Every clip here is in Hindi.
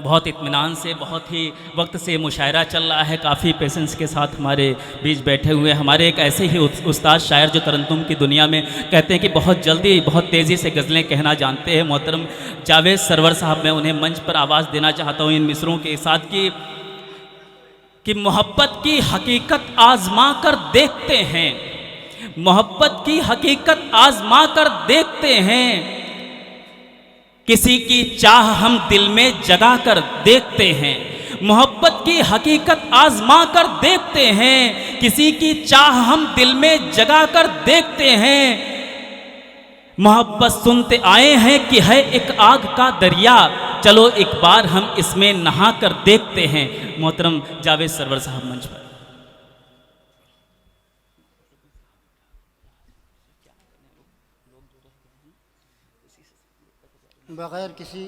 बहुत इत्मीनान से, बहुत ही वक्त से मुशायरा चल रहा है, काफ़ी पेशेंस के साथ हमारे बीच बैठे हुए हमारे एक ऐसे ही उस्ताद शायर जो तरन्नुम की दुनिया में कहते हैं कि बहुत जल्दी बहुत तेज़ी से गज़लें कहना जानते हैं, मोहतरम जावेद सरवर साहब। मैं उन्हें मंच पर आवाज़ देना चाहता हूँ इन मिसरों के साथ कि मोहब्बत की हकीकत आज़मा कर देखते हैं, मोहब्बत की हकीकत आज़मा कर देखते हैं, किसी की चाह हम दिल में जगा कर देखते हैं। मोहब्बत की हकीकत आज़मा कर देखते हैं, किसी की चाह हम दिल में जगा कर देखते हैं। मोहब्बत सुनते आए हैं कि है एक आग का दरिया, चलो एक बार हम इसमें नहा कर देखते हैं। मोहतरम जावेद सरवर साहब मंच पर। बग़ैर किसी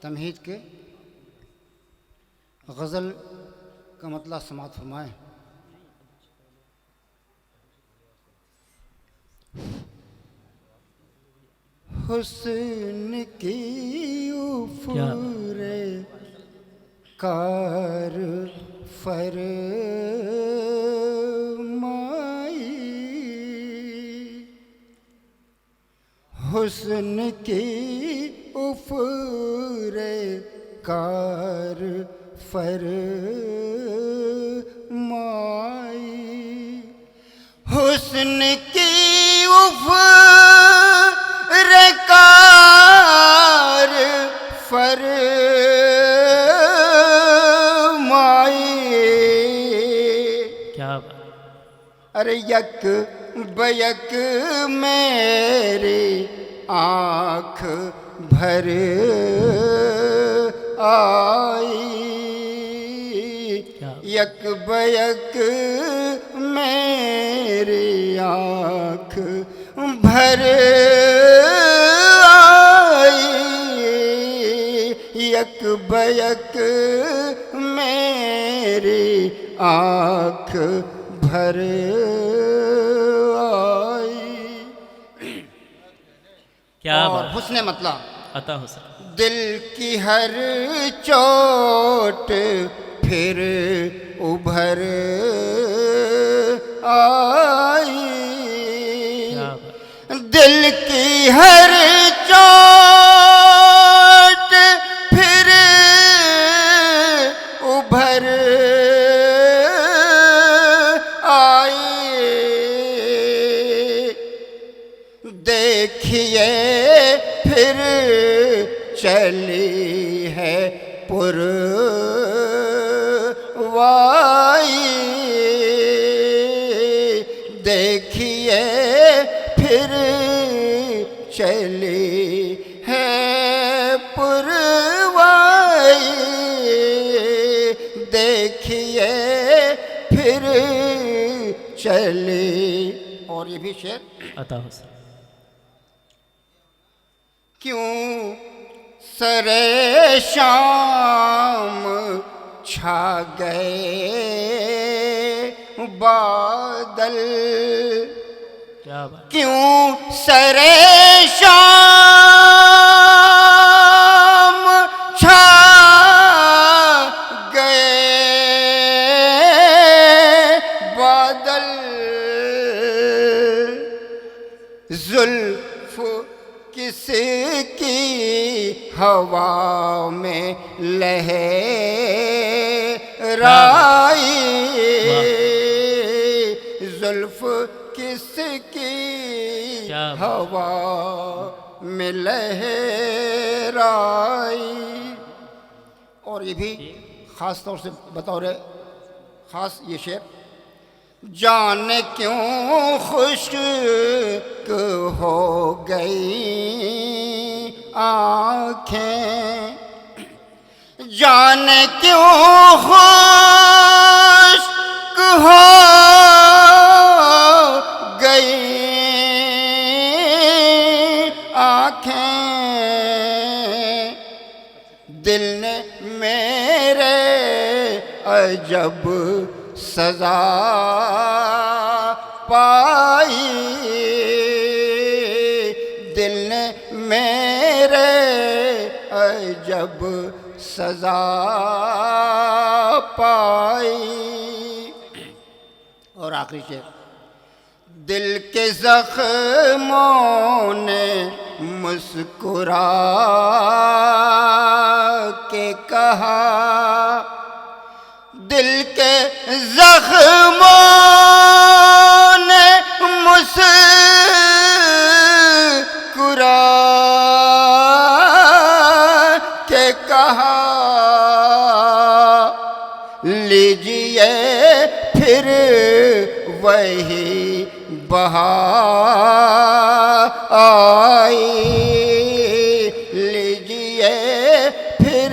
तमहीद के गज़ल का मतलब समाअत फरमाएं। हुस्न की उफ़्रे कार फरमाई, हुस्न की उफ़्रे कार फरमाई, हुस्न की उफ़्रे कार फरमाई। क्या अरे यक बयक मेरी आँख भर आई, यक बयक मेरी आँख भर आई, यक बयक मेरी आँख भर आई। क्या और हुस्न मतलब अता हुसैन, दिल की हर चोट फिर उभर आई, दिल की हर चोट फिर उभर आई। देखिए फिर चली है पुरवाई, देखिए फिर चली है पुरवाई, देखिए फिर चली। और ये भी शेर अता हुसैन। क्यों सरे शाम छा गए बादल, क्या बात, क्यों सरे शाम छा गए बादल, जुल्फ किसकी हवा में लहराई, जुल्फ किसकी हवा में लहराई। और ये भी ख़ास तौर से बतौर ख़ास ये शेर, जाने क्यों खुश्क हो गई आँखें, जाने क्यों खुश्क हो गई आँखें, दिल ने मेरे अजब सजा पाई, दिल ने मेरे अजब सजा पाई। और आखिरी शेर, दिल के जख्मों ने मुस्कुरा के कहा, दिल के जख्मों ने मुस्कुरा के कहा, लीजिए फिर वही बहार आई, लीजिए फिर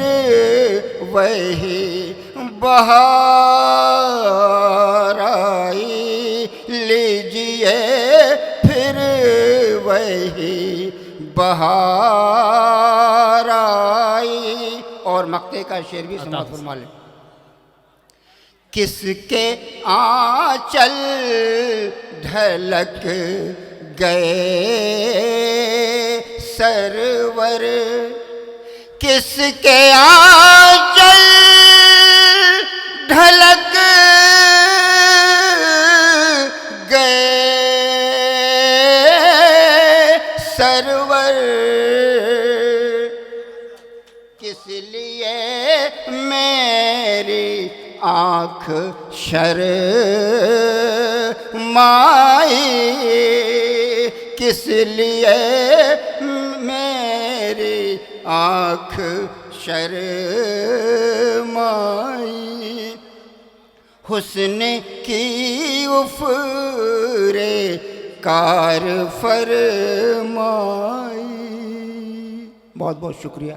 वही बहार आई, लीजिए फिर वही बहार आई। और मक्ते का शेर भी समाप्त फरमा लें। किसके आंचल ढलक गए सरवर, किसके आंचल ढलक गए सरवर, किस लिए मेरी आँख शर्माई, किस लिए मेरी आँख शर्माई, हुस्न की उफ़्रे कार फरमाई। बहुत बहुत शुक्रिया।